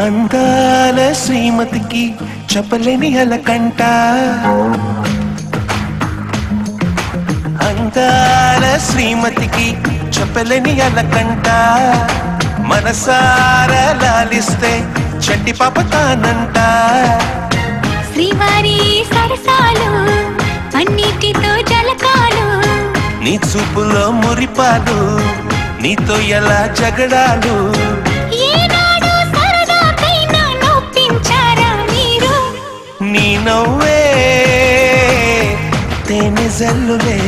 అందాల శ్రీమతికి చెప్పలేని అలకంట అందాల శ్రీమతికి చెప్పలేని అలకంట మనసారా లాలిస్తే చంటి పాప తానంట శ్రీవారి సరసాలు అన్నిటితో జలకాలు నీ చూపులో మురిపాలు నీతో ఎలా జగడాలు ఏనాడు సరదాకైనా నొప్పించారా మీరు నీ నవ్వే తేనె జల్లులే